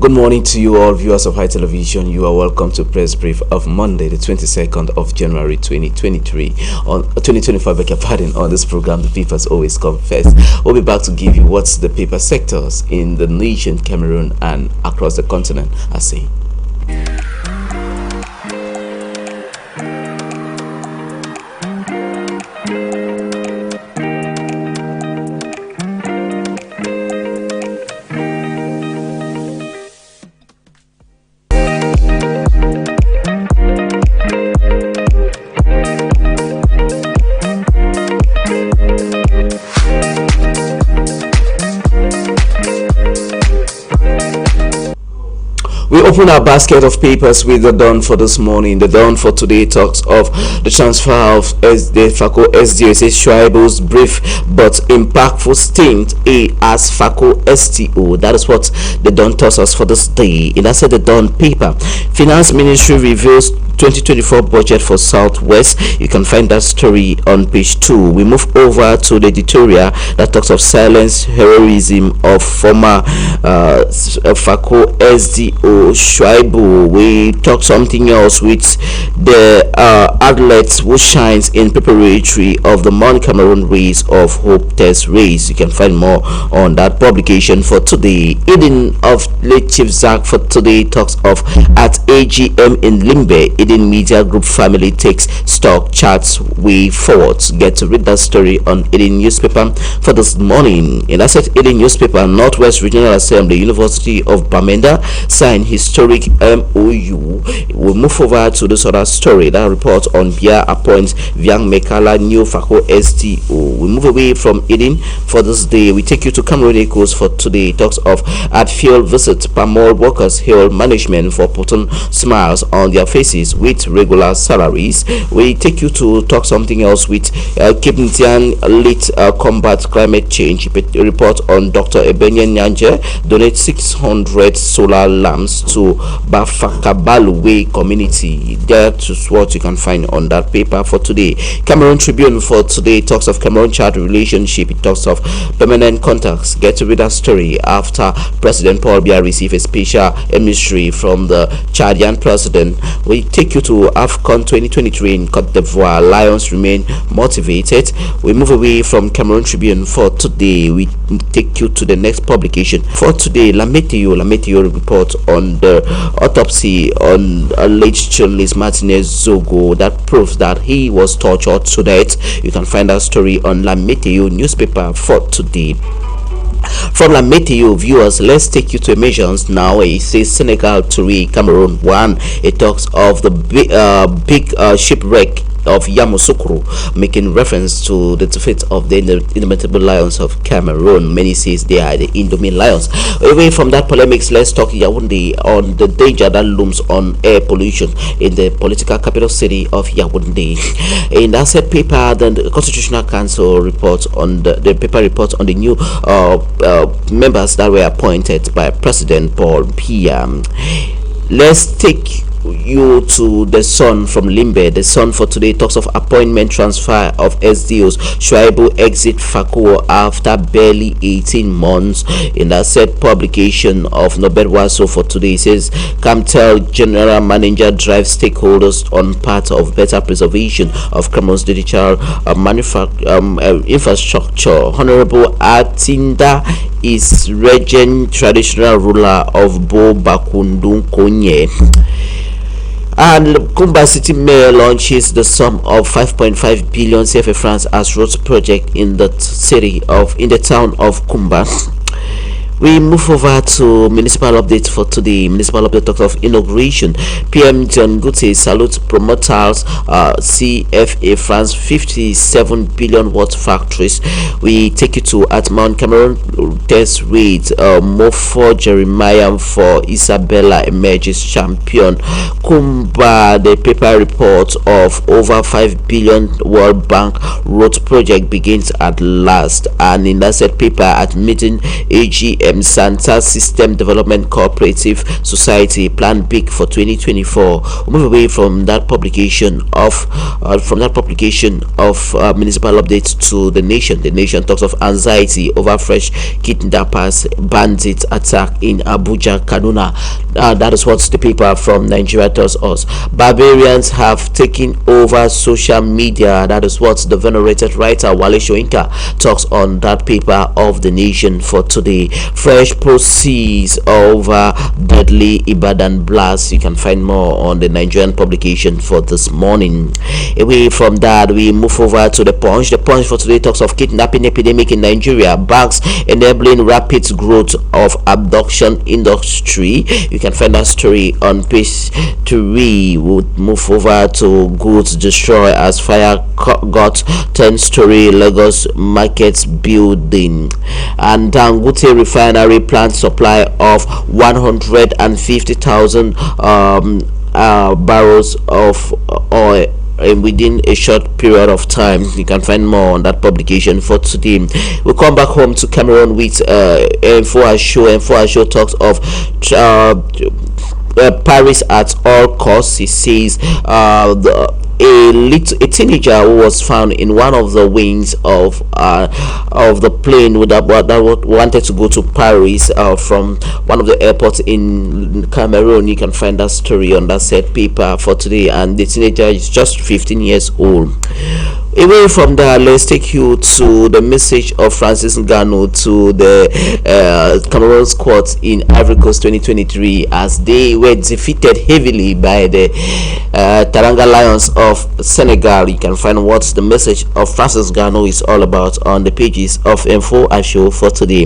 Good morning to you all viewers of High Television. You are welcome to Press Brief of Monday, the 22nd of January 2023 on 2025. Beg your pardon. On this program, the papers always come first. We'll be back to give you what's the paper sectors in the nation, Cameroon, and across the continent. I say. We open our basket of papers with the Dawn for this morning. The Dawn for today talks of the transfer of the FACO SDO. It says Shuaibu's brief but impactful stint as FACO STO. That is what the Dawn tells us for this day. In that said, the Dawn paper, Finance Ministry reveals 2024 budget for Southwest. You can find that story on page 2. We move over to the editorial that talks of silence heroism of former FACO SDO Shuaibu. We talk something else with the athlete who shines in preparatory of the Mount Cameroon race of Hope Test race. You can find more on that publication for today. Eden of late Chief Zach for today talks of at AGM in Limbe. Eden Media Group family takes stock, charts way forward. Get to read that story on Eden newspaper for this morning. In that Eden newspaper, Northwest Regional Assembly, University of Bamenda signed historic MOU. We'll move over to this other story that reports on Bia appoints Viang Mekala new FACO STO. We move away from Eden for this day. We take you to Cameroon Echoes for today. It talks of at field visit, Pamol workers hail management for putting smiles on their faces with regular salaries. We take you to talk something else with Kipnitian Elite Combat Climate Change. A report on Dr. Ebenye Nyanje donate 600 solar lamps to Bafakabalwe community. That is what you can find on that paper for today. Cameroon Tribune for today talks of Cameroon-Chad relationship. It talks of permanent contacts. Get to read that story after President Paul Biya received a special emissary from the Chadian president. We take you to AFCON 2023 in Cote d'Ivoire. Lions remain motivated. We move away from Cameroon Tribune for today. We take you to the next publication for today. Lameteo report on the autopsy on late journalist Martinez Zogo that proves that he was tortured to death. You can find that story on Lameteo newspaper for today. From La Meteo viewers, let's take you to emissions now. It says Senegal 3, Cameroon 1. It talks of the big shipwreck of Yamoussoukro, making reference to the defeat of the indomitable lions of Cameroon. Many says they are the Indomine lions. Away from that polemics, let's talk Yaoundé on the danger that looms on air pollution in the political capital city of Yaoundé. In that said paper, the Constitutional Council reports on the paper reports on the new members that were appointed by President Paul Biya. Let's take you to the Sun from Limbe. The Sun for today talks of appointment transfer of SDOs. Shuaibu exit FACO after barely 18 months. In that said publication of Nobel Waso for today, it says Camtel general manager drives stakeholders on part of better preservation of Cameroon's digital infrastructure. Honorable Atinda is regent traditional ruler of Bo Bakundun Konye. And Kumba City Mayor launches the sum of 5.5 billion CFA francs as roads project in the town of Kumba. We move over to municipal update for today. Municipal update talks of inauguration. PM John Gute salutes promoters CFA France 57 billion watt factories. We take you to at Mount Cameroon test rate. Mofo Jeremiah for Isabella emerges champion. Kumba, the paper report of over 5 billion World Bank road project begins at last. And in that said paper at meeting AGM Santa System Development Cooperative Society plan big for 2024. We move away from that publication of municipal updates to the nation. The nation talks of anxiety over fresh kidnappers bandit attack in Abuja, Kaduna. That is what the paper from Nigeria tells us. Barbarians have taken over social media. That is what the venerated writer Wale Soyinka talks on that paper of the nation for today. Fresh proceeds over deadly Ibadan blast. You can find more on the Nigerian publication for this morning. Away from that, we move over to the Punch. The Punch for today talks of kidnapping epidemic in Nigeria, banks enabling rapid growth of abduction industry. You can find that story on page 3. We'll move over to goods destroy as fire got 10-story Lagos markets building, and Dangote refinery plant supply of 150,000 barrels of oil within a short period of time. You can find more on that publication for today. We'll come back home to Cameroon with Info Show talks of Paris at all costs. He says a teenager who was found in one of the wings of the plane that wanted to go to Paris from one of the airports in Cameroon. You can find that story on that said paper for today, and the teenager is just 15 years old. Away from that, let's take you to the message of Francis Ngannou to the Cameroon squad in Ivory Coast 2023 as they were defeated heavily by the Teranga Lions of Senegal. You can find what the message of Francis Ngannou is all about on the pages of Info Show for today.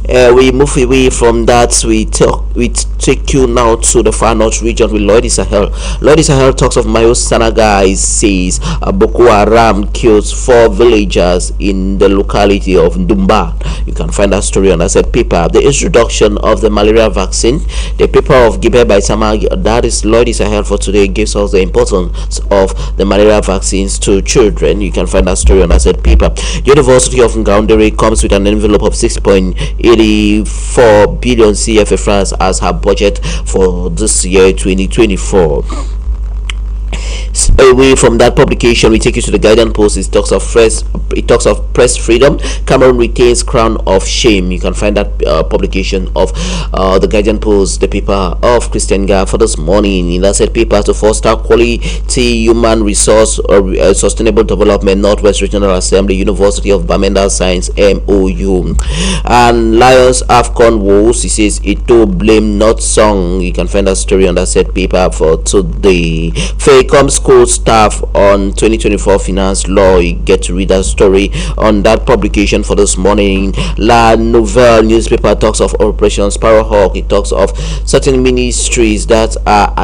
We move away from that. We take you now to the far north region with Lloyd Sahel. Lloyd Sahel talks of Mayo Sanaga. He says Boko Haram kills 4 villagers in the locality of Dumba. You can find that story on that said paper. The introduction of the malaria vaccine, the paper of Gibe by Tamagi, that is Lloyd Sahel for today, gives us the importance of the malaria vaccines to children. You can find that story on that said paper. University of Ngaoundéré comes with an envelope of 6.84 billion CFA francs as her budget for this year 2024. Away from that publication, we take you to the Guardian Post. It talks of press freedom. Cameroon retains crown of shame. You can find that publication of the Guardian Post, the paper of Christian Gar for this morning. In that said paper, to foster quality human resource or sustainable development, Northwest Regional Assembly, University of Bamenda Science MOU, and Lions AFCON woes. He says Ito blame not song. You can find that story on that said paper for today. Faycom school staff on 2024 finance law. You get to read that story on that publication for this morning. La Nouvelle newspaper talks of Operation Sparrowhawk. It talks of certain ministries that are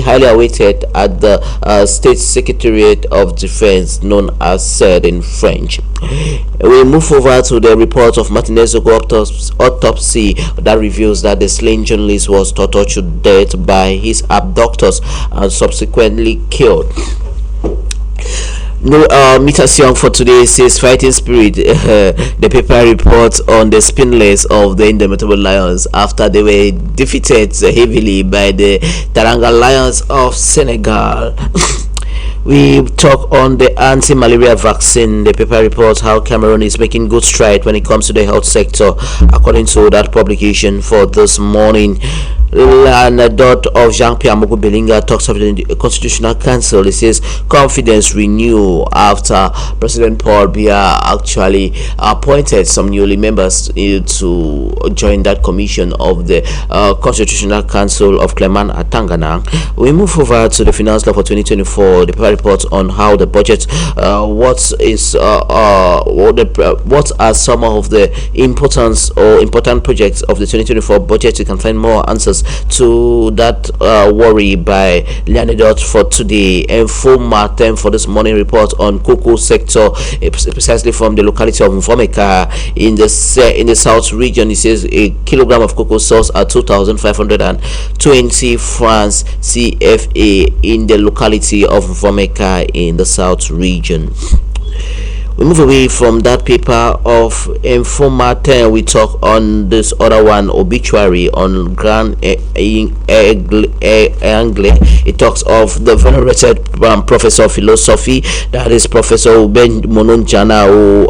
highly awaited at the State Secretariat of Defense, known as SED in French. We move over to the report of Martinez autopsy that reveals that the slain journalist was tortured to death by his abductors and subsequently killed. No Mutation for today says fighting spirit. The paper reports on the spinless of the Indomitable Lions after they were defeated heavily by the Teranga Lions of Senegal. We talk on the anti-malaria vaccine. The paper reports how Cameroon is making good stride when it comes to the health sector, according to that publication for this morning. Anecdote of Jean-Pierre Mogu Belinga talks of the Constitutional Council. It says confidence renew after President Paul Biya actually appointed some newly members to join that commission of the Constitutional Council of Clement Atangana. We move over to the finance law for 2024. The paper reports on how the budget, what are some of the important projects of the 2024 budget. You can find more answers to that worry by Leonidot for today. And full Martin for this morning report on cocoa sector, precisely from the locality of Mvomeka in the south region. It says a kilogram of cocoa sells at 2,520 francs CFA in the locality of Mvomeka in the south region. We move away from that paper of Informa 10. We talk on this other one, obituary on Grand Angle. It talks of the venerated professor of philosophy, that is Professor Ben Mononjana, who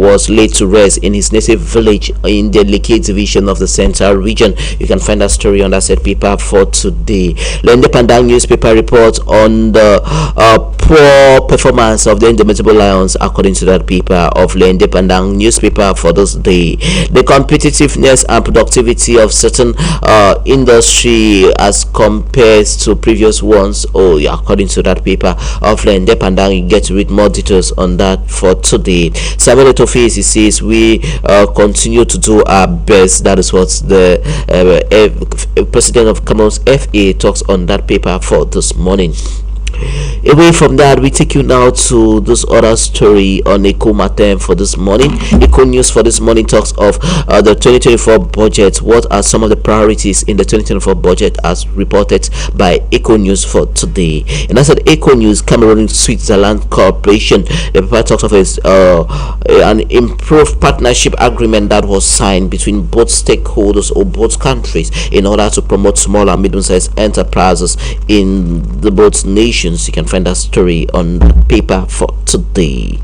was laid to rest in his native village in the Lekki division of the Central region. You can find that story on that said paper for today. The Independent newspaper reports on the poor performance of the Indomitable Lions, according to that paper of the Independent newspaper for this day. The competitiveness and productivity of certain industry as compared to previous ones, according to that paper of the Independent. You get to read more details on that for today. Samuel Etofe, he says, we continue to do our best. That is what the president of Cameroon's FA talks on that paper for this morning. Away from that, we take you now to this other story on Eco Matin for this morning. Eco News for this morning talks of the 2024 budget. What are some of the priorities in the 2024 budget as reported by Eco News for today? And that's at Eco News. Cameroon Switzerland Corporation, the paper talks of an improved partnership agreement that was signed between both stakeholders or both countries in order to promote small and medium-sized enterprises in the both nations. You can find that story on paper for today.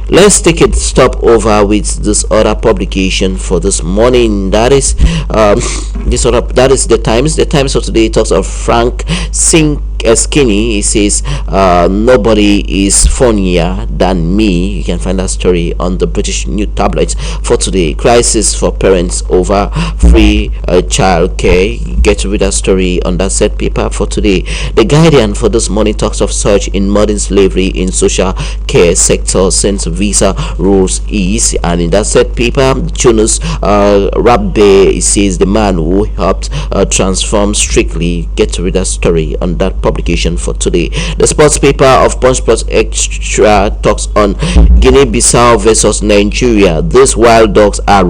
Let's take a stop over with this other publication for this morning. That is that is the Times. The Times of today talks of Frank Skinny. He says nobody is funnier than me. You can find that story on the British News Tablet for today. Crisis for parents over free child care. Get to read that story on that said paper for today. The Guardian for this morning talks of surge in modern slavery in social care sector since visa rules ease, and in that said paper, Jonas Rabbe says the man who helped transform Strictly. Get to read that story on that publication for today. The sports paper of Punch Sports Extra talks on Guinea-Bissau versus Nigeria. These wild dogs are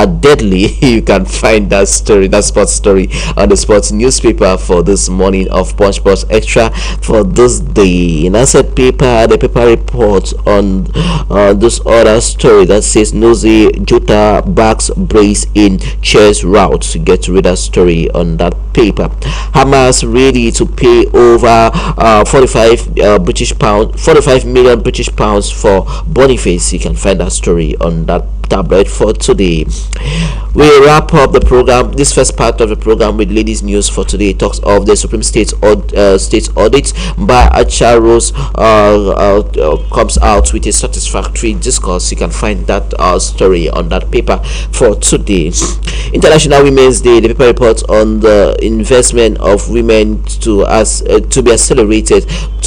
deadly. You can find that story, that sports story, on the sports newspaper for this morning of Punch Sports Extra for this day. In that said paper, the paper reports on this other story that says Nozi Jota backs brace in chess route. To get to read that story on that paper. Hamas ready to pay over 45 million British pounds for Boniface. You can find that story on that tablet for today. We wrap up the program, this first part of the program, with ladies news for today. It talks of the Supreme State audit by Acharos comes out with a satisfactory discourse. You can find that story on that paper for today. International Women's Day, the paper reports on the investment of women to be accelerated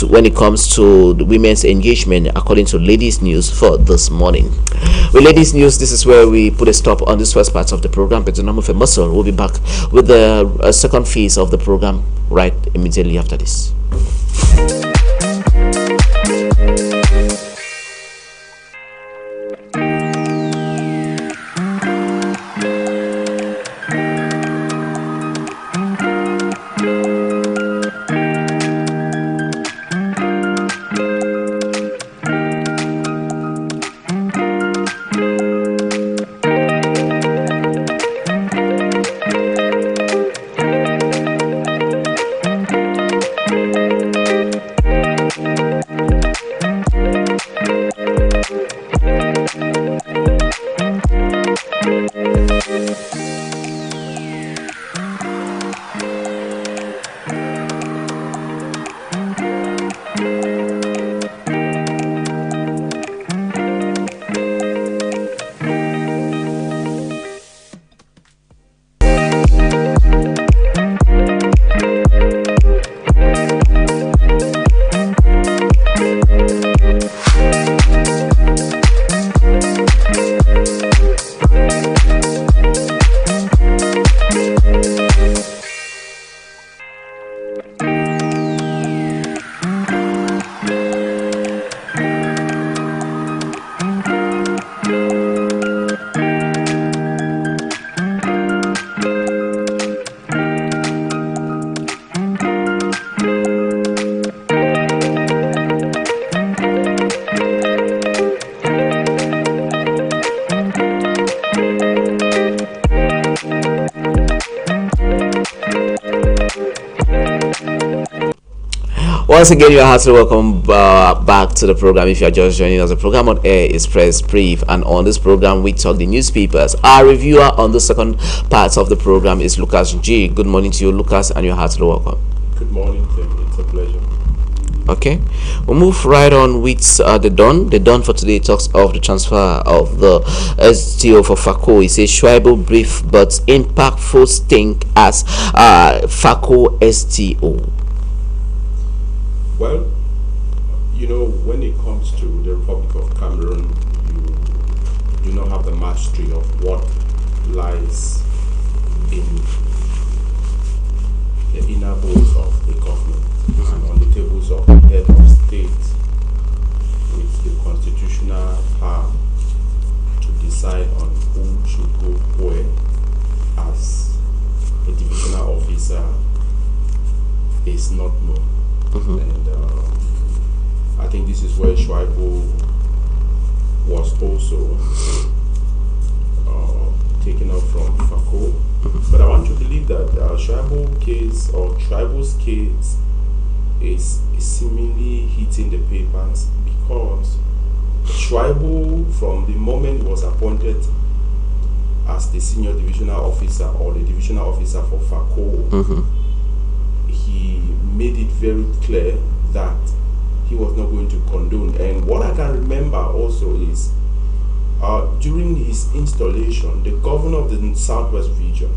when it comes to the women's engagement, according to ladies news for this morning. With ladies news, this is where we put a stop on this first part of the program. But the number for muscle, we'll be back with the second phase of the program right immediately after this. Once again, you are heartily welcome back to the program. If you are just joining us, the program on air is Press Brief, and on this program, we talk the newspapers. Our reviewer on the second part of the program is Lucas G. Good morning to you, Lucas, and you are heartily welcome. Good morning, Tim. It's a pleasure. Okay, we'll move right on with the Dawn. The Dawn for today talks of the transfer of the STO for FACO. It says Schweible brief but impactful stink as FACO STO. Well, you know, when it comes to the Republic of Cameroon, you do not have the mastery of what lies in the inner bowls of the government and on the tables of the head of state with the constitutional power to decide on who should go where as a divisional officer is not known. And I think this is where Schweible was also taken up from FACO. But I want to believe that Schweible's case is seemingly hitting the papers because Schweible, from the moment he was appointed as the senior divisional officer or the divisional officer for FACO, he made it very clear that he was not going to condone. And what I can remember also is during his installation, the governor of the Southwest region,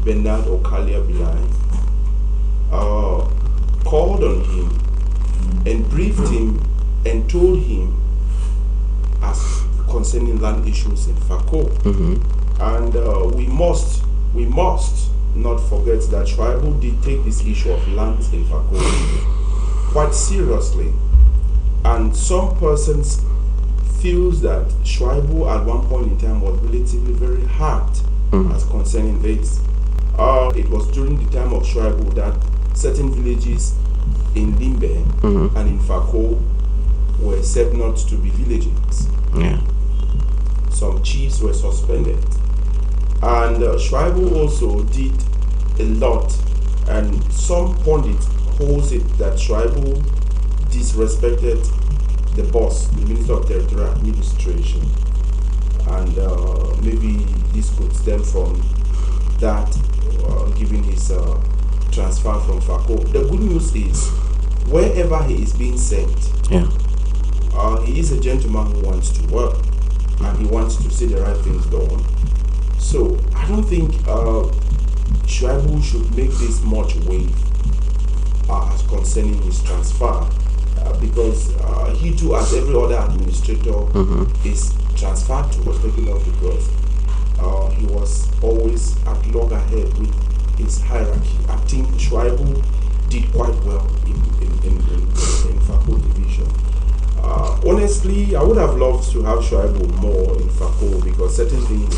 Bernard Okalia Bilai, called on him and briefed him and told him as concerning land issues in FACO. And we must not forget that Schweible did take this issue of lands in FACO quite seriously, and some persons feels that Schweible at one point in time was relatively very hard as concerning this. It was during the time of Schweible that certain villages in Limbe and in FACO were said not to be villages. Some chiefs were suspended. And Schweible also did a lot, and some pundit holds it that Schweible disrespected the boss, the Minister of Territorial Administration, and maybe this could stem from that, given his transfer from FACO. The good news is, wherever he is being sent, he is a gentleman who wants to work, and he wants to see the right things done. So I don't think Schweible should make this much wave as concerning his transfer, because he too, as every other administrator, is transferred to, was taken off because he was always at loggerhead with his hierarchy. I think Schweible did quite well in FACO division. Honestly, I would have loved to have Schweible more in FACO because certain things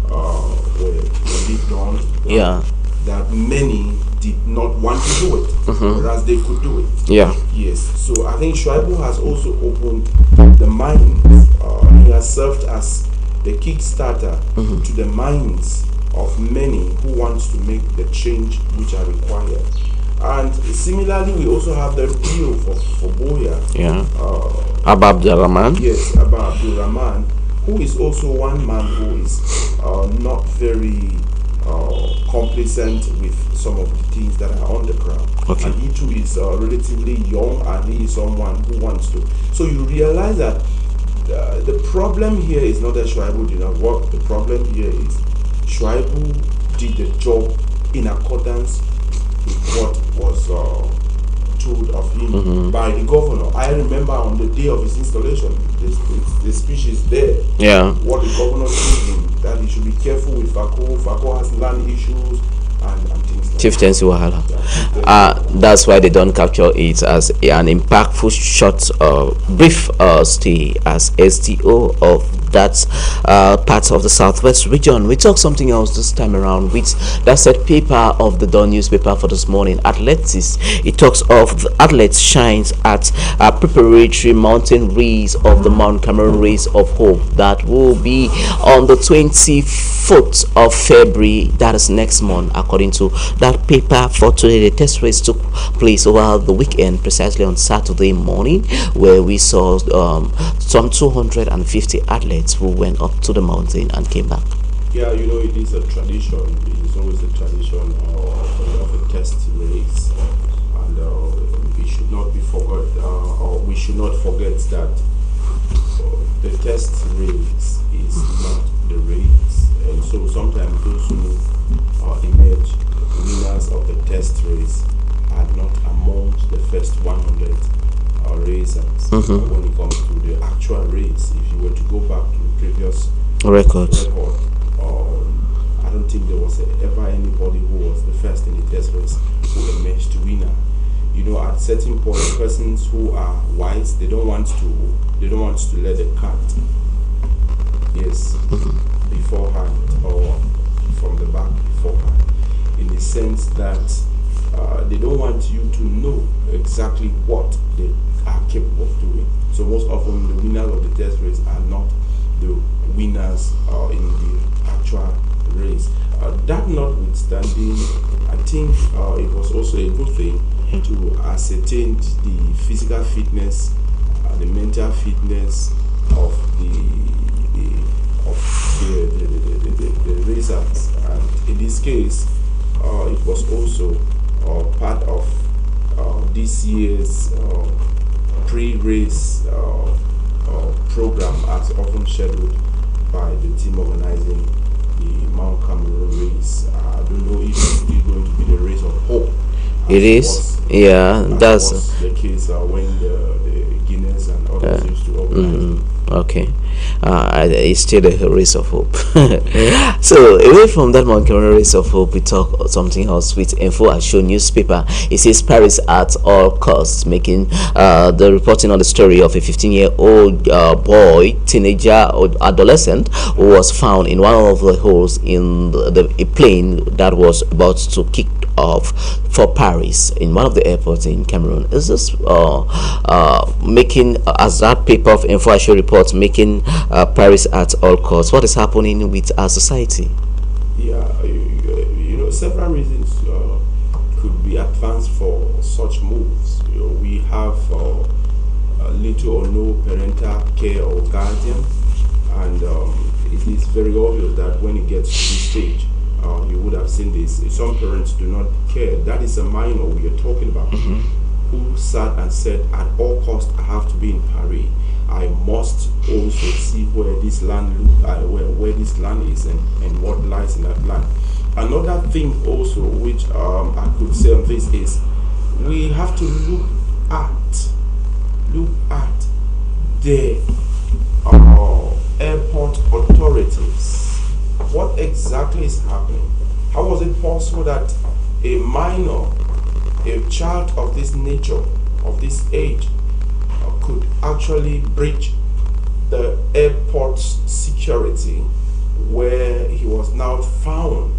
were really done that many did not want to do it, whereas they could do it. Yes. So I think Schweible has also opened the minds. He has served as the kickstarter to the minds of many who wants to make the change which are required. And similarly, we also have the deal for Boya. Abba Abdulrahman. Yes, Abba Abdulrahman, who is also one man who is not very complacent with some of the things that are on the ground. And he too is relatively young, and he is someone who wants to. So you realize that the problem here is not that Schweible did not work. The problem here is Schweible did the job in accordance with what was told of him by the governor. I remember on the day of his installation, the speech is there. What the governor told him, that he should be careful with FACO. FACO has land issues and things like Chieftaincy Wahala. That's why they don't capture it as an impactful short brief stay as STO of that part of the southwest region. We talk something else this time around with that said paper of the Dawn newspaper for this morning. Athletics. It talks of the athletes shines at a preparatory mountain race of the Mount Cameroon Race of Hope that will be on the 24th of February. That is next month, according to that paper. For today, the test race took place over the weekend, precisely on Saturday morning, where we saw some 250 athletes who went up to the mountain and came back. Yeah, you know, it is a tradition. It is always a tradition of a test race, and we should not be forgot, or we should not forget that the test race is not the race, and so sometimes those who emerge winners of the test race are not amongst the first 100 racers. When it comes to the actual race, if you were to go back to the previous record, I don't think there was ever anybody who was the first in the test race who emerged winner. You know, at certain point, persons who are wise, they don't want to let the cat, beforehand, or from the back beforehand, in the sense that they don't want you to know exactly what they are capable of doing. So most often the winners of the test race are not the winners in the actual race. That notwithstanding, I think it was also a good thing to ascertain the physical fitness, the mental fitness of the racers, and in this case, it was also part of this year's pre-race program, as often scheduled by the team organizing the Mount Cameroon race. I don't know if it's still going to be the race of hope. It is, that's the case when the Guinness and others used to organize. Okay, it's still a race of hope. So away from that Mount Cameroon Race of Hope, we talk something else with Info Asho newspaper. It says Paris at all costs, making the reporting on the story of a 15-year-old boy, teenager or adolescent, who was found in one of the holes in a plane that was about to kick off for Paris in one of the airports in Cameroon. Is this making, as that paper of Info Asho reports, making Paris at all costs? What is happening with our society? Yeah, you know, several reasons could be advanced for such moves. You know, we have little or no parental care or guardian, and it is very obvious that when it gets to this stage, you would have seen this. Some parents do not care. That is a minor we are talking about, who sat and said, at all costs, I have to be in Paris. I must also see where this land where this land is and what lies in that land. Another thing also which I could say on this is we have to look at the airport authorities. What exactly is happening? How was it possible that a minor, a child of this nature, of this age, could actually breach the airport's security, where he was now found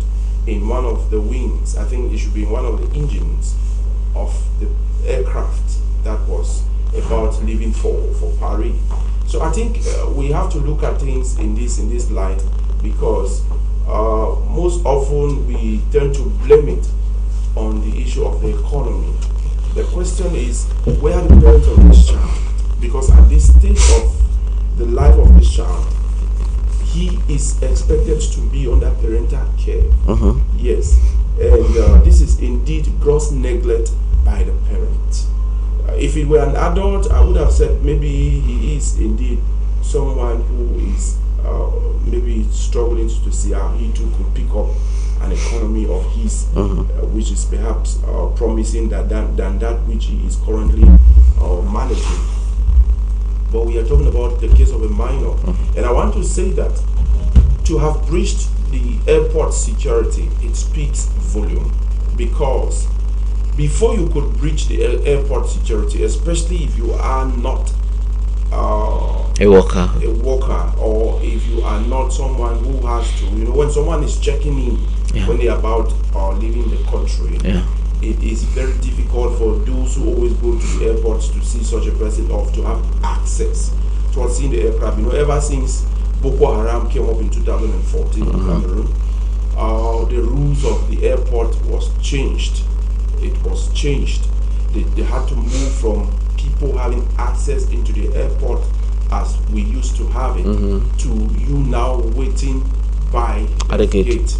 in one of the wings? I think it should be in one of the engines of the aircraft that was about leaving for Paris. So I think we have to look at things in this light, because most often we tend to blame it on the issue of the economy. The question is, where are the parents of this child? Because at this stage of the life of this child, he is expected to be under parental care. Yes, and this is indeed gross neglect by the parent. If it were an adult, I would have said maybe he is indeed someone who is maybe struggling to see how he too could pick up an economy of his, which is perhaps promising than that which he is currently managing. But we are talking about the case of a minor, and I want to say that to have breached the airport security, it speaks volume, because before you could breach the airport security, especially if you are not a worker or you are not someone who has to, when someone is checking in, when they're about leaving the country, it is very difficult for those who always go to the airports to see such a person off to have access towards seeing the aircraft. Ever since Boko Haram came up in 2014 in Cameroon, the rules of the airport was changed. It was changed. They had to move from people having access into the airport as we used to have it to you now waiting by the gate.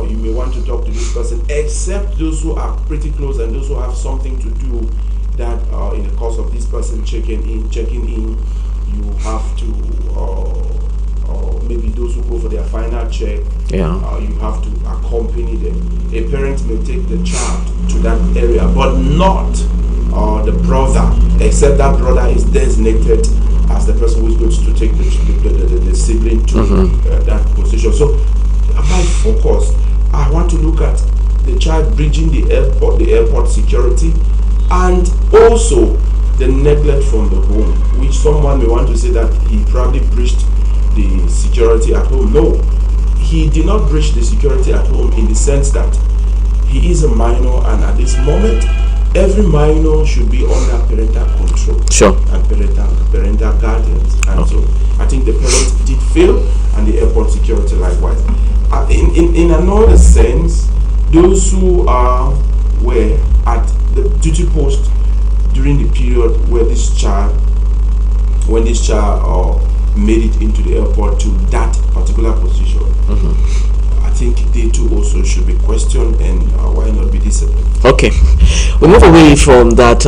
You may want to talk to this person, except those who are pretty close and those who have something to do that in the course of this person checking in, you have to maybe those who go for their final check, you have to accompany them. A parent may take the child to that area, but not the brother, except that brother is designated as the person who is going to take the sibling to that position. So my focus, I want to look at the child bridging the airport security, and also the neglect from the home, which someone may want to say that he probably breached the security at home. No, he did not breach the security at home in the sense that he is a minor, and at this moment every minor should be under parental control and parental guidance. And so I think the parents did fail, and the airport security likewise. In another sense, those who were at the duty post during the period where when this child made it into the airport to that particular position, I think they too also should be questioned, and why not be disciplined? Okay, we move away from that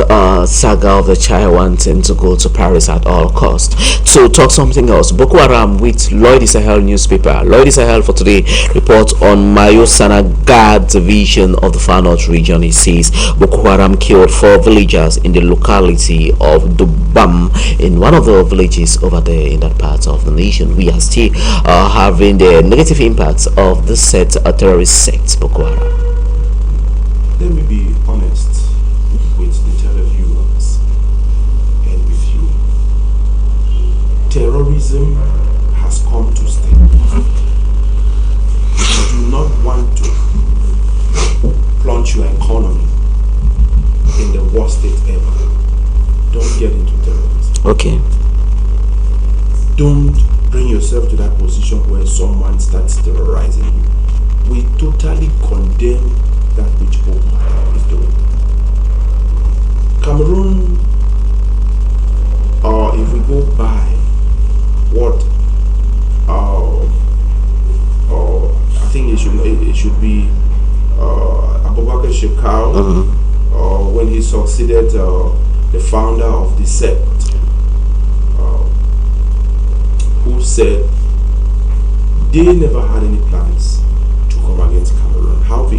saga of the child wanting to go to Paris at all cost to talk something else. Boko Haram with Lloyd Sahel newspaper. Lloyd Sahel for today reports on Mayo Sanaga division of the Far North region. It says Boko Haram killed 4 villagers in the locality of Dubam, in one of the villages over there in that part of the nation. We are still having the negative impacts of the terrorist sect Boko Haram. Let me be honest with the televiewers and with you. Terrorism has come to stay. If you do not want to plunge your economy in the worst state ever, don't get into terrorism. Okay. Don't bring yourself to that position where someone starts terrorizing you. We totally condemn that which Boko Haram is doing. Cameroon, if we go by what I think it should be Abubakar Shekau, when he succeeded the founder of the sect, who said they never had any plans to come against Cameroon. However,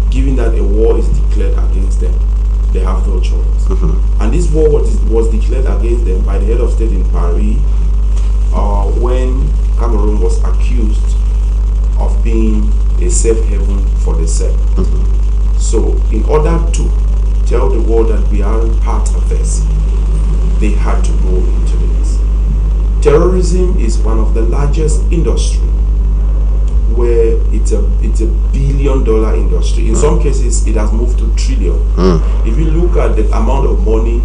given that a war is declared against them, they have no choice. And this war was declared against them by the head of state in Paris when Cameroon was accused of being a safe haven for the sect. So in order to tell the world that we aren't part of this, they had to go into this. Terrorism is one of the largest industry, where it's a $1 billion industry. In some cases, it has moved to $1 trillion. If you look at the amount of money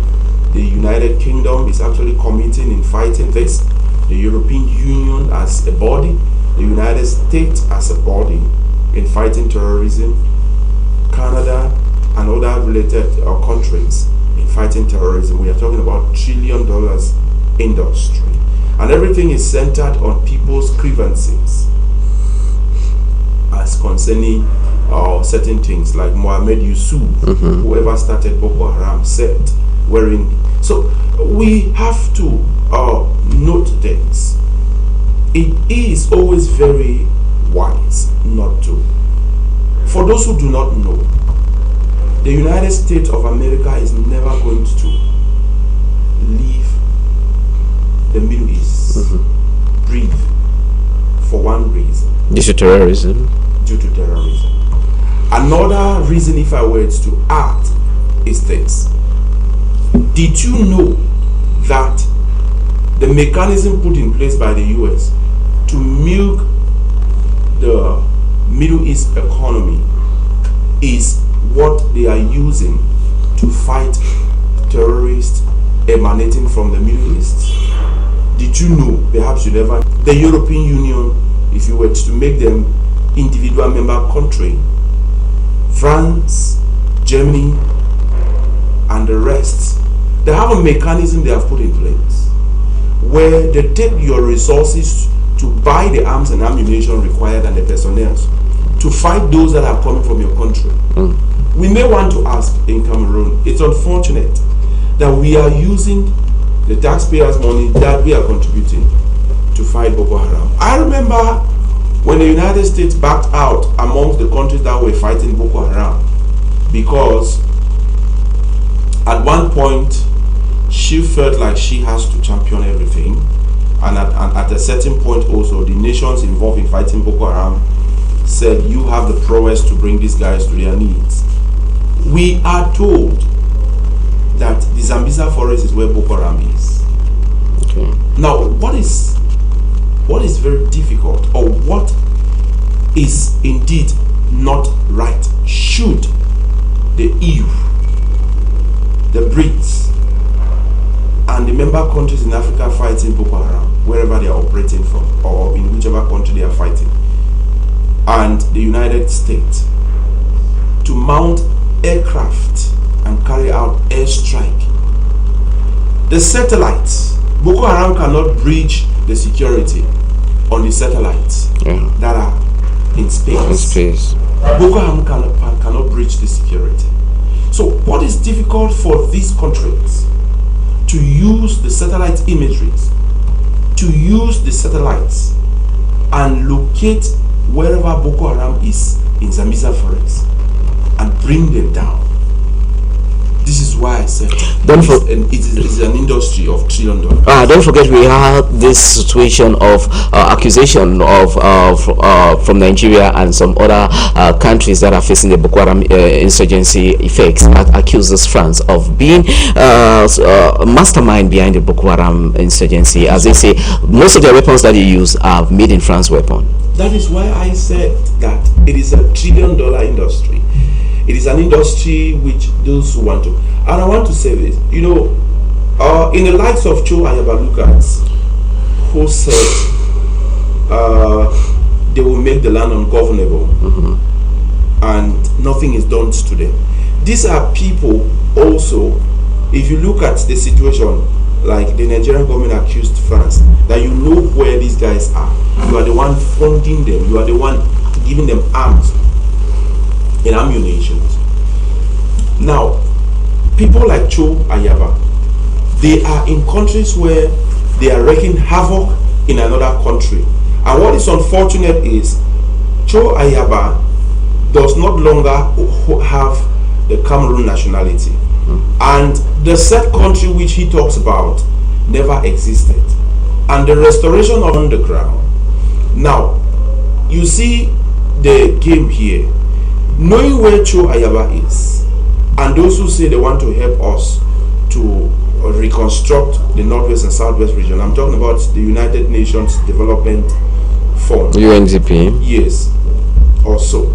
the United Kingdom is actually committing in fighting this, the European Union as a body, the United States as a body in fighting terrorism, Canada and other related countries in fighting terrorism, we are talking about $1 trillion industry. And everything is centered on people's grievances as concerning certain things, like Mohamed Yusuf, whoever started Boko Haram, said, so we have to note things. It is always very wise not to. For those who do not know, the United States of America is never going to leave the Middle East breathe for one reason. Due to terrorism. Another reason, if I were to add, is this. Did you know that the mechanism put in place by the US to milk the Middle East economy is what they are using to fight terrorists emanating from the Middle East. Did you know, perhaps you never, the European Union, if you were to make them individual member country, France, Germany, and the rest, they have a mechanism they have put in place where they take your resources to buy the arms and ammunition required and the personnel to fight those that are coming from your country. We may want to ask in Cameroon, it's unfortunate that we are using the taxpayers' money that we are contributing to fight Boko Haram. I remember when the United States backed out amongst the countries that were fighting Boko Haram, because at one point she felt like she has to champion everything, and at a certain point also the nations involved in fighting Boko Haram said, you have the prowess to bring these guys to their needs. We are told that the Zambeza forest is where Boko Haram is. Okay. Now, what is very difficult, or what is indeed not right, should the EU, the BRICS, and the member countries in Africa fighting Boko Haram, wherever they are operating from, or in whichever country they are fighting, and the United States, to mount aircraft and carry out airstrike. The satellites, Boko Haram cannot breach the security on the satellites that are in space. Boko Haram cannot breach the security. So what is difficult for these countries to use the satellite imageries, to use the satellites and locate wherever Boko Haram is in Zambeza forest and bring them down. This is why I said it is an industry of $1 trillion. Don't forget, we have this situation of accusation of from Nigeria and some other countries that are facing the Boko Haram insurgency effects, that accuses France of being a mastermind behind the Boko Haram insurgency. As they say, most of the weapons that they use are made in France weapon. That is why I said that it is a $1 trillion industry. It is an industry which those who want to, and I want to say this, you know, in the likes of Cho Ayabalukas, who said they will make the land ungovernable, and nothing is done to them. These are people also, if you look at the situation, like the Nigerian government accused France, that you know where these guys are. You are the one funding them. You are the one giving them arms and ammunition. Now, people like Cho Ayaba, they are in countries where they are wreaking havoc in another country. And what is unfortunate is Cho Ayaba does not longer have the Cameroon nationality. And the said country which he talks about never existed. And the restoration of underground. Now, you see the game here. Knowing where Cho Ayaba is, and those who say they want to help us to reconstruct the Northwest and Southwest region, I'm talking about the United Nations Development Fund. UNDP. Yes, also.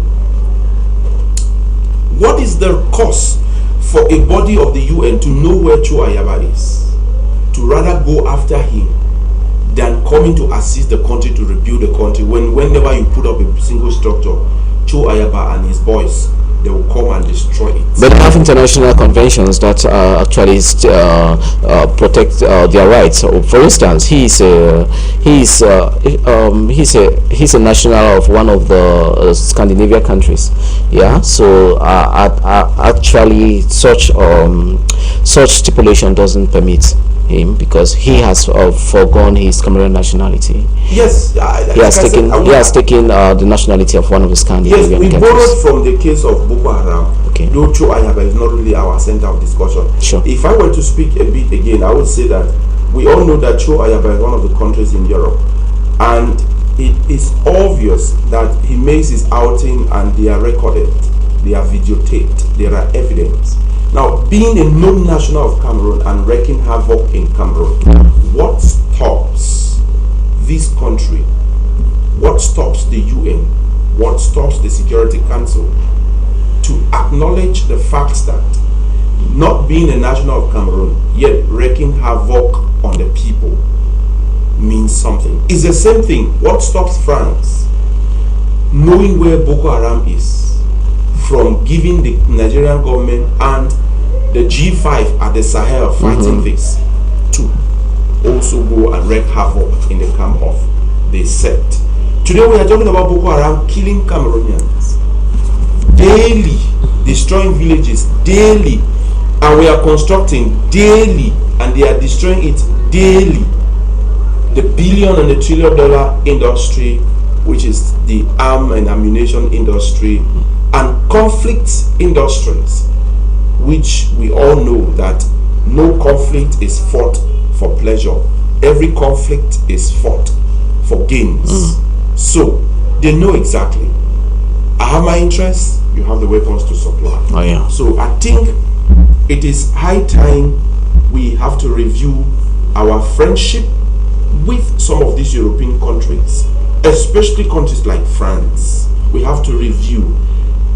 What is the cost for a body of the UN to know where Cho Ayaba is, to rather go after him than coming to assist the country to rebuild the country, whenever you put up a single structure, Cho Ayaba and his boys, they will come and destroy it. But they have international conventions that actually protect their rights. So, for instance, he's a national of one of the Scandinavian countries. Yeah. So actually, such stipulation doesn't permit him, because he has foregone his Cameroon nationality. Yes, he has taken the nationality of one of the Scandinavian countries. Yes, we borrowed from the case of Boko Haram. Okay. Though Cho Ayaba is not really our center of discussion. Sure. If I were to speak a bit again, I would say that we all know that Cho Ayaba is one of the countries in Europe, and it is obvious that he makes his outing and they are recorded, they are videotaped, there are evidence. Now, being a known national of Cameroon and wreaking havoc in Cameroon, what stops this country What stops the UN? What stops the Security Council to acknowledge the fact that not being a national of Cameroon, yet wreaking havoc on the people means something? It's the same thing. What stops France, knowing where Boko Haram is, from giving the Nigerian government and the G5 at the Sahel fighting this to also go and wreak havoc in the camp of the sect? Today we are talking about Boko Haram killing Cameroonians daily, destroying villages daily, and we are constructing daily, and they are destroying it daily. The billion and the $1 trillion industry, which is the arm and ammunition industry, and conflict industries, which we all know that no conflict is fought for pleasure. Every conflict is fought for gains. So they know exactly. I have my interests, you have the weapons to supply. Oh yeah. So I think it is high time we have to review our friendship with some of these European countries, especially countries like France. We have to review.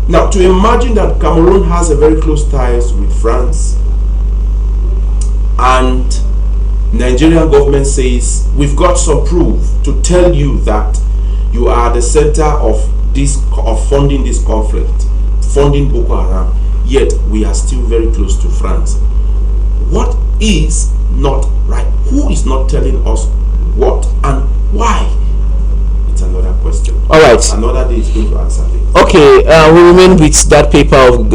Now, to imagine that Cameroon has a very close ties with France, and Nigerian government says we've got some proof to tell you that you are the center of this, of funding this conflict, funding Boko Haram, yet we are still very close to France. What is not right? Who is not telling us what and why? It's another question. All right. Another day is going to answer this. Okay, we remain with that paper of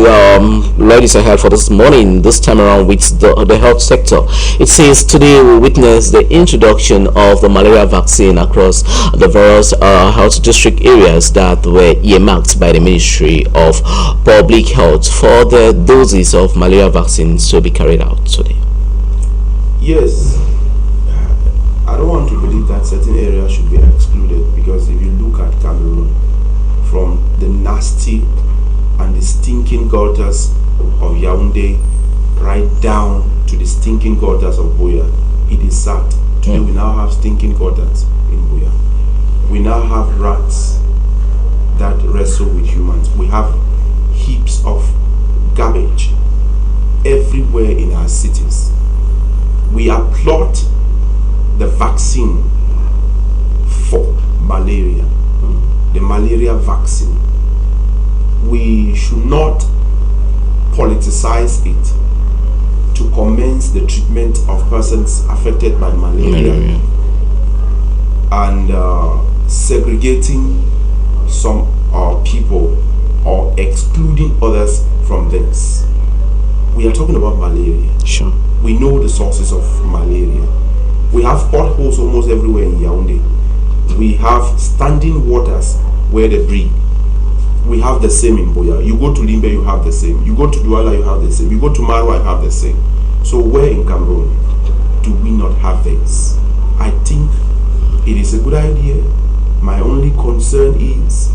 ladies I had for this morning, this time around with the health sector. It says today we witnessed the introduction of the malaria vaccine across the various health district areas that were earmarked by the Ministry of Public Health for the doses of malaria vaccines to be carried out today. Yes, I don't want to believe that certain areas should be excluded, because if you look at Cameroon, from the nasty and the stinking gutters of Yaoundé right down to the stinking gutters of Buea, it is sad. Today we now have stinking gutters in Buea. We now have rats that wrestle with humans. We have heaps of garbage everywhere in our cities. We applaud the vaccine for malaria, the malaria vaccine. We should not politicize it to commence the treatment of persons affected by malaria and segregating some people or excluding others from this. We are talking about malaria. Sure. We know the sources of malaria. We have potholes almost everywhere in Yaoundé. We have standing waters where they breathe. We have the same in Buea. You go to Limbe, you have the same. You go to Douala, you have the same. You go to Marwa, you have the same. So where in Cameroon do we not have this? I think it is a good idea. My only concern is,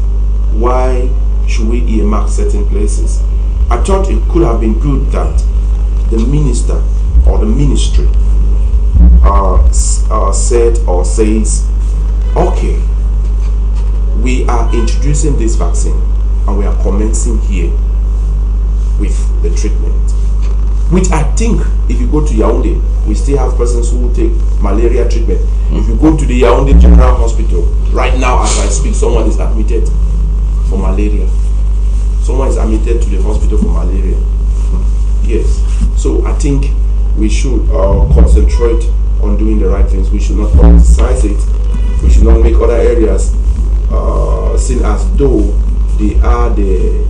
why should we earmark certain places? I thought it could have been good that the minister or the ministry said or says, okay, we are introducing this vaccine and we are commencing here with the treatment. Which I think, if you go to Yaoundé, we still have persons who will take malaria treatment. If you go to the Yaoundé General Hospital, right now as I speak, someone is admitted for malaria. Someone is admitted to the hospital for malaria. Yes. So I think we should concentrate on doing the right things. We should not politicize it. We should not make other areas seen as though they are the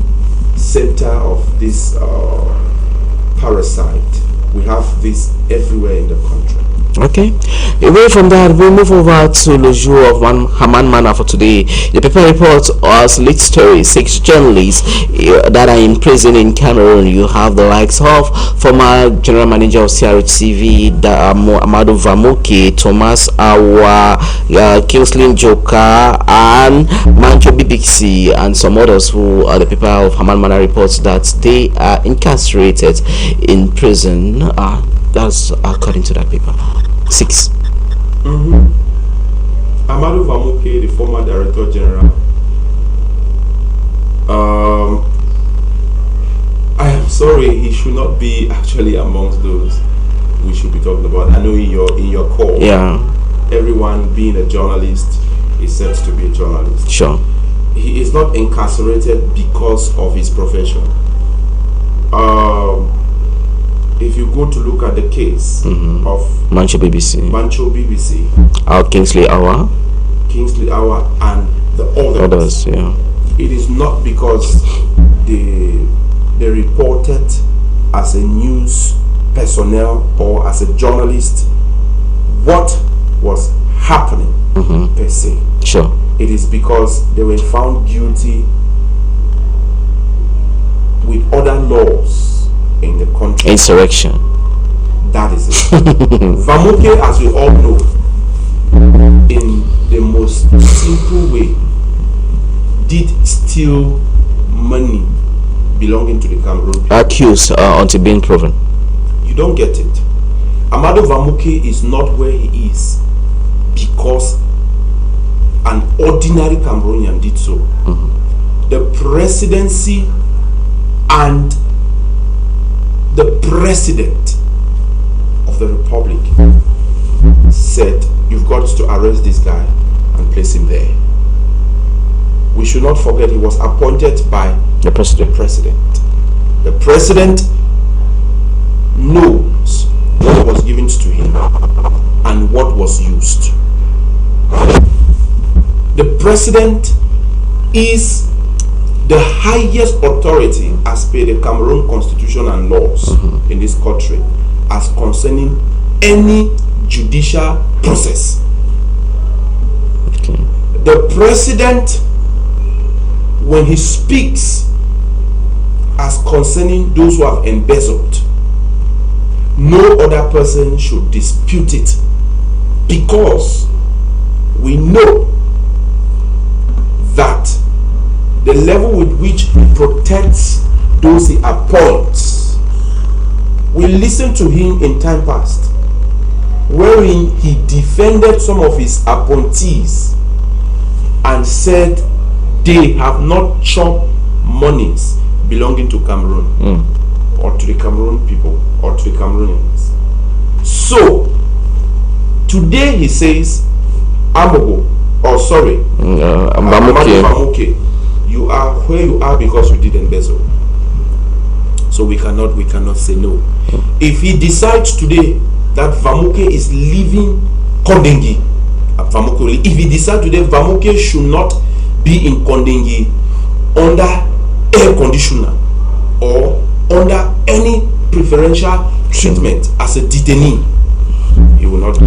center of this parasite. We have this everywhere in the country. Okay, away from that, we'll move over to the jour of Haman Manor for today. The paper reports as lead story 6 journalists that are in prison in Cameroon. You have the likes of former general manager of CRTV, Amadou Vamoke, Thomas Awa, Kingsley Joka, and Mancho Bibixi, and some others who are the paper of Haman Manor reports that they are incarcerated in prison. That's according to that paper. 6. Amadou Vamuke, the former Director General, I am sorry, he should not be actually amongst those we should be talking about. I know in your call, Yeah. everyone being a journalist is said to be a journalist. Sure. He is not incarcerated because of his profession. If you go to look at the case of Mancho BBC. Mancho BBC, Our Kingsley Hour. Kingsley Hour, and the others, Yeah. it is not because they reported as a news personnel or as a journalist what was happening per se. Sure. It is because they were found guilty with other laws in the country. Insurrection. That is it. Vamuke, as we all know, in the most simple way, did steal money belonging to the Cameroon. Accused until being proven. You don't get it. Amadou Vamuke is not where he is because an ordinary Cameroonian did so. The presidency and the president of the republic said, you've got to arrest this guy and place him there. We should not forget he was appointed by The president. The president knows what was given to him and what was used. The president is the highest authority as per the Cameroon constitution and laws in this country as concerning any judicial process. Okay. The president, when he speaks as concerning those who have embezzled, no other person should dispute it, because we know that the level with which he protects those he appoints. We listened to him in time past, wherein he defended some of his appointees and said they have not chopped monies belonging to Cameroon or to the Cameroon people or to the Cameroonians. So today he says, Amadou Vamuke, you are where you are because you did embezzle. So we cannot say no. If he decides today that Vamuke is leaving Kondengi, if he decides today Vamuke should not be in Kondengi under air conditioner or under any preferential treatment as a detainee, he will not be.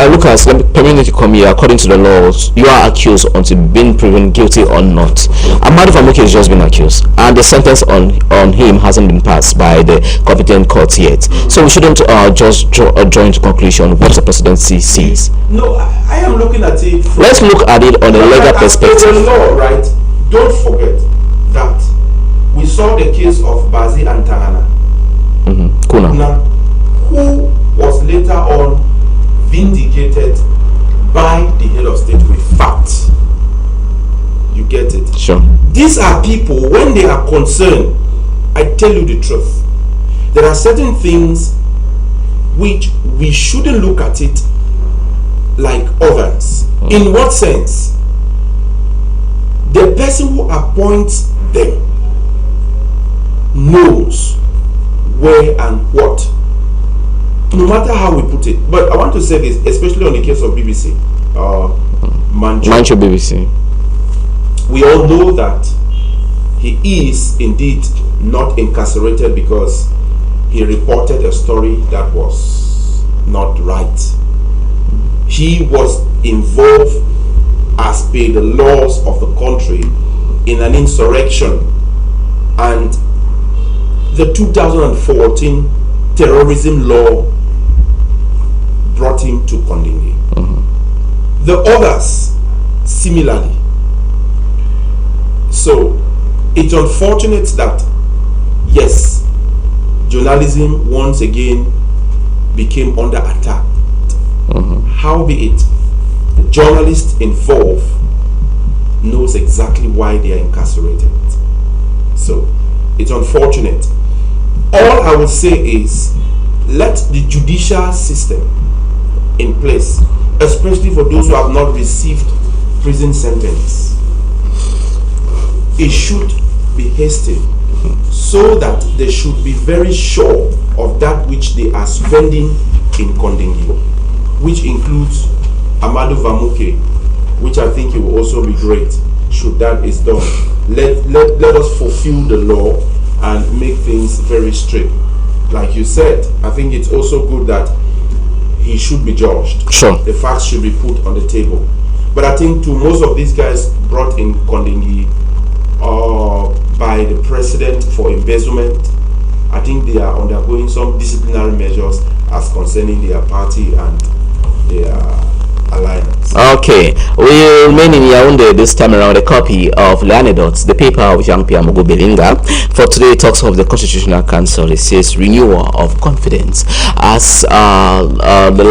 Lucas, permit me to come here. According to the laws, you are accused until being proven guilty or not. Amadou Vamuke has just been accused, and the sentence on him hasn't been passed by the competent court yet. So we shouldn't just draw a joint conclusion what the presidency sees. No, I am looking at it. Let's look at it on a legal perspective. The law, right? Don't forget that we saw the case of Bazi and Tangana. Kuna. Now, who was later on vindicated by the head of state with facts. You get it? Sure. These are people, when they are concerned, I tell you the truth, there are certain things which we shouldn't look at it like others. In what sense? The person who appoints them knows where and what, no matter how we put it. But I want to say this, especially on the case of BBC, Mancho BBC. We all know that he is indeed not incarcerated because he reported a story that was not right. He was involved as per the laws of the country in an insurrection, and the 2014 terrorism law brought him to Kondengi. The others similarly. So it's unfortunate that yes, journalism once again became under attack. How be it, the journalist involved knows exactly why they are incarcerated. So it's unfortunate. All I would say is, let the judicial system in place, especially for those who have not received prison sentence, it should be hastened so that they should be very sure of that which they are spending in Kondengui, which includes Amadou Vamuke, which I think it will also be great should that is done. Let us fulfill the law and make things very strict. Like you said, I think it's also good that he should be judged. Sure. The facts should be put on the table. But I think to most of these guys brought in Kondengui by the president for embezzlement, I think they are undergoing some disciplinary measures as concerning their party and their alliance. Okay, we remain in Yaoundé this time around. A copy of L'Anecdote, the paper of Jean-Pierre Mogo Belinga. For today, talks of the Constitutional Council. It says renewal of confidence as the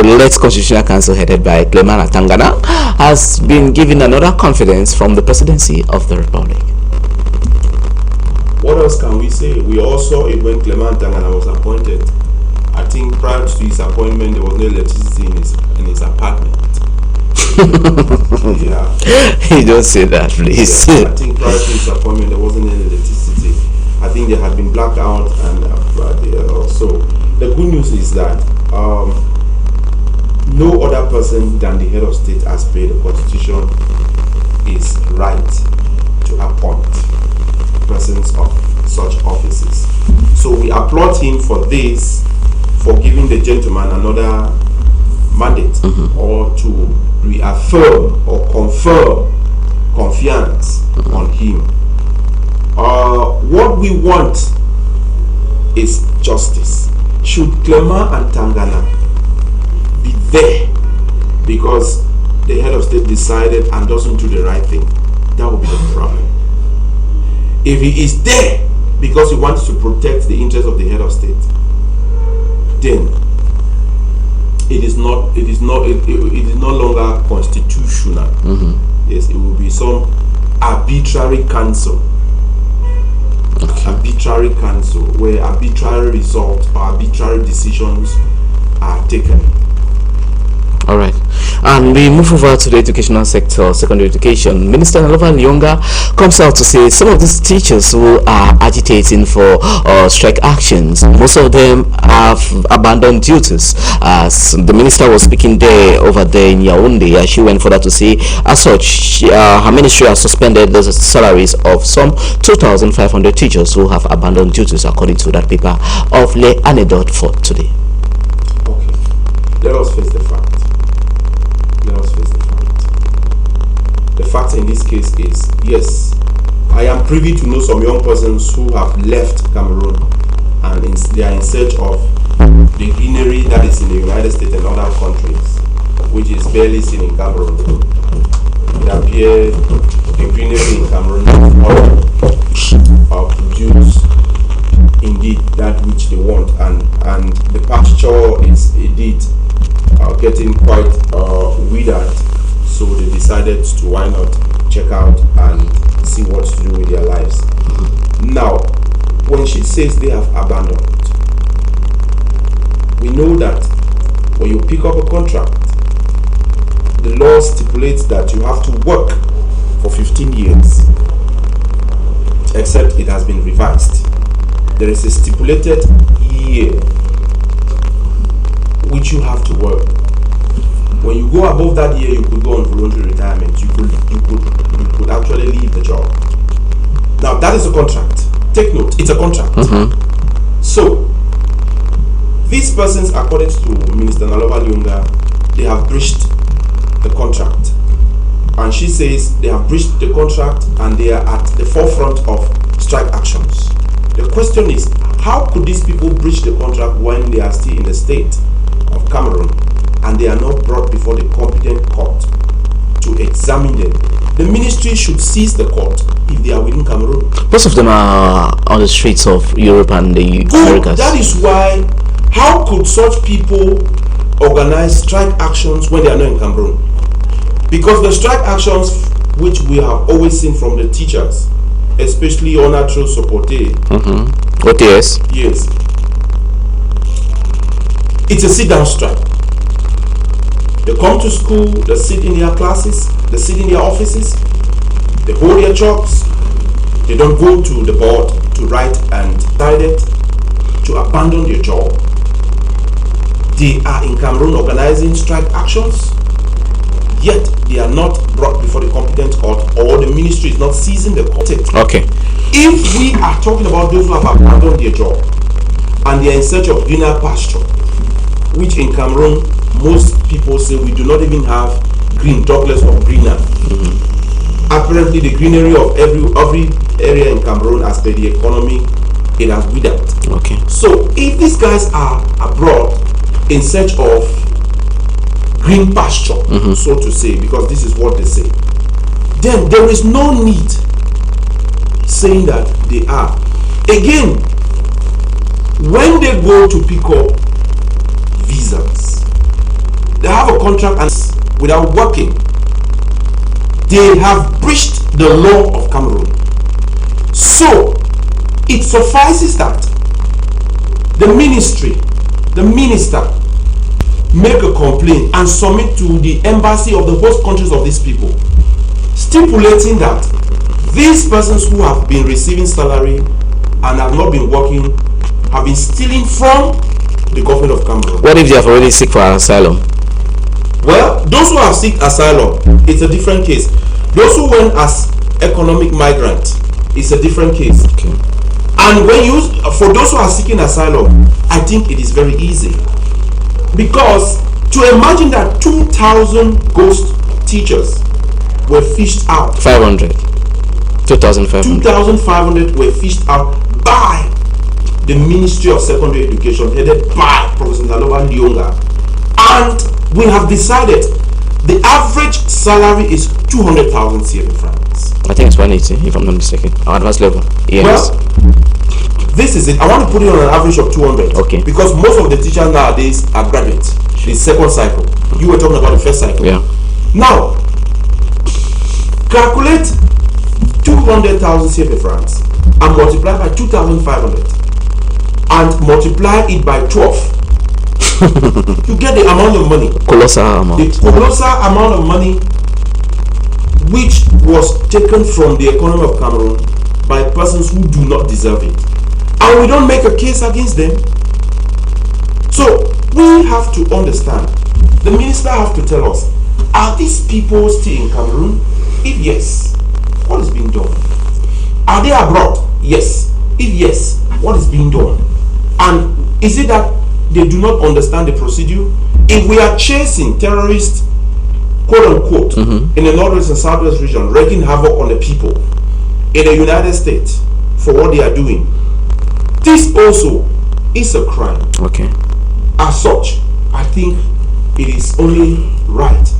late Constitutional Council headed by Clement Atangana has been given another confidence from the presidency of the Republic. What else can we say? We all saw it when Clement Atangana was appointed. I think prior to his appointment, there was no electricity in his apartment. Yeah. You don't say that, please. Yeah, I think prior to his appointment, there wasn't any electricity. I think there had been blackout, and so the good news is that no other person than the head of state, as per the constitution, is right to appoint persons of such offices. So we applaud him for this, for giving the gentleman another mandate, or to reaffirm or confirm confiance on him. What we want is justice. Should Clement Atangana be there because the head of state decided and doesn't do the right thing, that would be the problem. If he is there because he wants to protect the interest of the head of state, then it is no longer constitutional. Yes, it will be some arbitrary council. Okay. Arbitrary council where arbitrary results or arbitrary decisions are taken. All right, and we move over to the educational sector, secondary education. Minister Nalova Lyonga comes out to say some of these teachers who are agitating for strike actions, most of them have abandoned duties. As the minister was speaking over there in Yaoundé, she went further to say, as such, her ministry has suspended the salaries of some 2,500 teachers who have abandoned duties, according to that paper of L'Anecdote for today. Okay, let us face the fact. The fact in this case is, yes, I am privy to know some young persons who have left Cameroon and they are in search of the greenery that is in the United States and other countries, which is barely seen in Cameroon. It appears the greenery in Cameroon produce indeed that which they want, and the pasture is indeed getting quite withered. So they decided to why not check out and see what to do with their lives. Now, when she says they have abandoned, we know that when you pick up a contract, the law stipulates that you have to work for 15 years, except it has been revised. There is a stipulated year which you have to work. When you go above that year, you could go on voluntary retirement. You could actually leave the job. Now that is a contract. Take note, it's a contract. So these persons, according to Minister Nalova Lyonga, they have breached the contract, and she says they have breached the contract and they are at the forefront of strike actions. The question is, how could these people breach the contract when they are still in the state of Cameroon and they are not brought before the competent court to examine them? The ministry should seize the court if they are within Cameroon. Most of them are on the streets of Europe and the Americas. That is why, how could such people organize strike actions when they are not in Cameroon. Because the strike actions which we have always seen from the teachers, especially Onatro Sopote. OTS. Yes. It's a sit-down strike. They come to school, they sit in their classes, they sit in their offices, they hold their chalks, they don't go to the board to write and decided to abandon their job. They are in Cameroon organizing strike actions, yet they are not brought before the competent court, or the ministry is not seizing the court. Okay. If we are talking about those who have abandoned their job and they are in search of greener pasture, which in Cameroon most people say we do not even have green, talk less of greener. Apparently the greenery of every area in Cameroon, as per the economy, it has withered. Okay. So if these guys are abroad in search of green pasture, so to say, because this is what they say, then there is no need saying that they are. Again, when they go to pick up visas, they have a contract and without working, they have breached the law of Cameroon. So it suffices that the ministry, the minister, make a complaint and submit to the embassy of the host countries of these people, stipulating that these persons who have been receiving salary and have not been working have been stealing from the government of Cameroon. What if they have already seek for asylum? Well, those who have seek asylum, it's a different case. Those who went as economic migrant, it's a different case. Okay. And when you, for those who are seeking asylum, I think it is very easy. Because to imagine that 2,000 ghost teachers were fished out. 500. 2,500. 2,500 were fished out by the Ministry of Secondary Education, headed by Professor Naloba Lyonga. And we have decided the average salary is 200,000 CFA francs. I think it's 180, if I'm not mistaken. Our advanced level. Yes. Well, this is it. I want to put it on an average of 200. Okay. Because most of the teachers nowadays are graduates. The second cycle. You were talking about the first cycle. Yeah. Now, calculate 200,000 CFA francs and multiply by 2,500 and multiply it by 12. You get the amount of money. Colossal amount. The colossal amount of money which was taken from the economy of Cameroon by persons who do not deserve it. And we don't make a case against them. So we have to understand. The minister have to tell us, are these people still in Cameroon? If yes, what is being done? Are they abroad? Yes. If yes, what is being done? And is it that they do not understand the procedure? If we are chasing terrorists, quote unquote, in the northwest and southwest region, wreaking havoc on the people in the United States for what they are doing, this also is a crime. Okay. As such, I think it is only right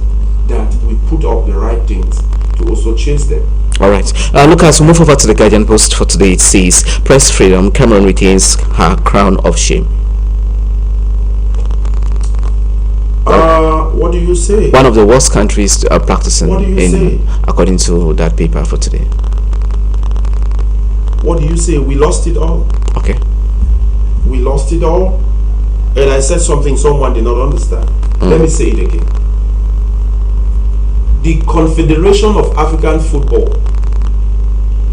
that we put up the right things to also chase them. All right. Lucas, we move over to the Guardian Post for today. It says, press freedom, Cameroon retains her crown of shame. What do you say? One of the worst countries are practicing What do you say? according to that paper for today. What do you say? We lost it all. Okay. We lost it all. And I said something someone did not understand. Let me say it again. The Confederation of African Football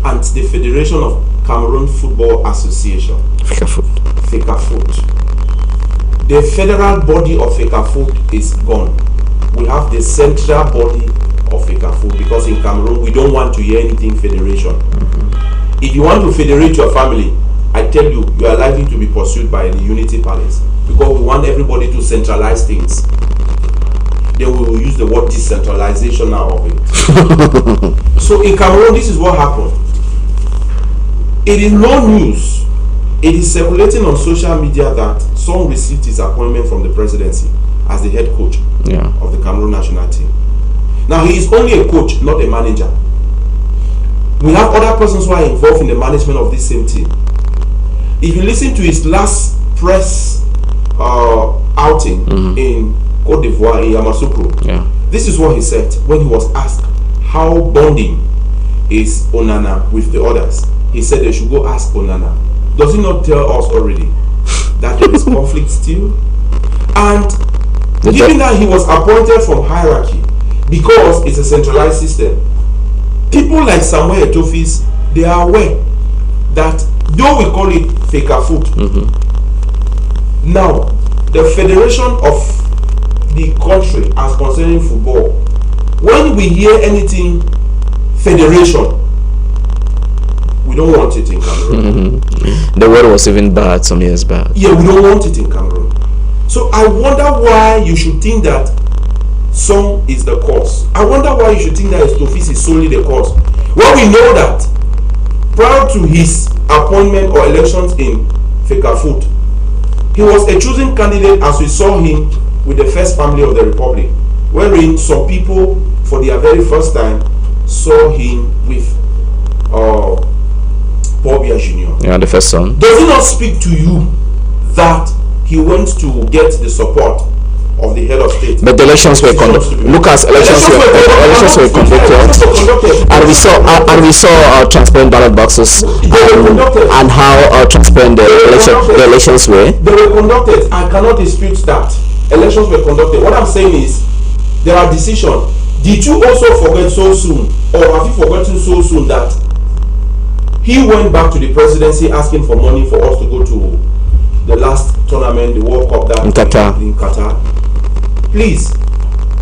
and the Federation of Cameroon Football Association, FECAFOOT, the federal body of FECAFOOT is gone. We have the central body of FECAFOOT, because in Cameroon we don't want to hear anything federation. If you want to federate your family, I tell you, you are likely to be pursued by the Unity Palace, because we want everybody to centralize things. Then we will use the word decentralization now of it. So in Cameroon, this is what happened. It is no news. It is circulating on social media that Song received his appointment from the presidency as the head coach of the Cameroon national team. Now, he is only a coach, not a manager. We have other persons who are involved in the management of this same team. If you listen to his last press outing in Cote d'Ivoire, in Yamoussoukro. Yeah. This is what he said when he was asked how bonding is Onana with the others. He said they should go ask Onana. Does he not tell us already that there is conflict still? And given that he was appointed from hierarchy, because it's a centralized system, people like Samuel Etophis, they are aware that though we call it Fecafoot, now the federation of the country as concerning football, when we hear anything federation, we don't want it in Cameroon. The word was even bad some years back. Yeah, we don't want it in Cameroon. So I wonder why you should think that Song is the cause. I wonder why you should think that Etophis is solely the cause. Well, we know that prior to his appointment or elections in Fecafoot, he was a chosen candidate, as we saw him with the First Family of the Republic, wherein some people for their very first time saw him with Paul Biya Jr. Yeah, the first son. Does it not speak to you that he went to get the support of the head of state? But the elections were conducted. Lucas, elections were conducted, and we saw transparent ballot boxes and how transparent the elections were. They were conducted. I cannot dispute that elections were conducted. What I'm saying is there are decisions. Did you also forget so soon, or have you forgotten so soon that he went back to the presidency asking for money for us to go to the last tournament, the World Cup that in Qatar? Please,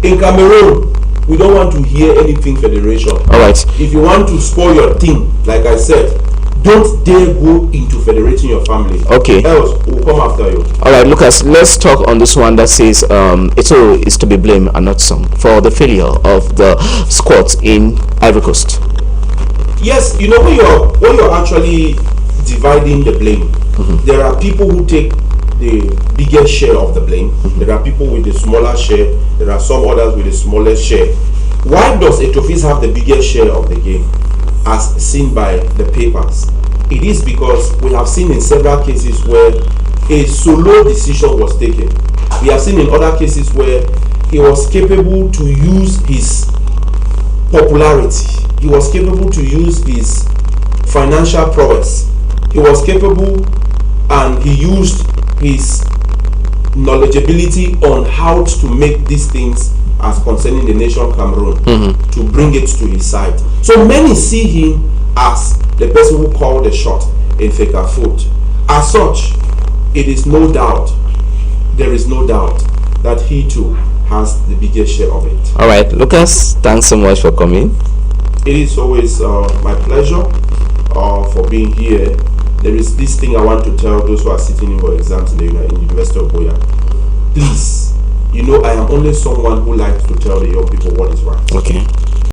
in Cameroon, we don't want to hear anything federation. All right. If you want to spoil your team, like I said, don't dare go into federating your family. Okay. Else, we'll come after you. All right, Lucas, let's talk on this one that says Eto'o is to be blamed and not Song for the failure of the squad in Ivory Coast. Yes, you know, when you're actually dividing the blame, there are people who take the biggest share of the blame. There are people with the smaller share. There are some others with the smallest share. Why does Etophis have the biggest share of the game, as seen by the papers? It is because we have seen in several cases where a solo decision was taken. We have seen in other cases where he was capable to use his popularity. He was capable to use his financial prowess. He was capable, and he used his knowledgeability on how to make these things as concerning the nation Cameroon to bring it to his side. So many see him as the person who called the shot in Fecafoot. As such, it is no doubt, there is no doubt that he too has the biggest share of it. All right, Lucas, thanks so much for coming. It is always my pleasure for being here. There is this thing I want to tell those who are sitting in for exams in the University of Buea. Please, you know, I am only someone who likes to tell the young people what is right. Okay.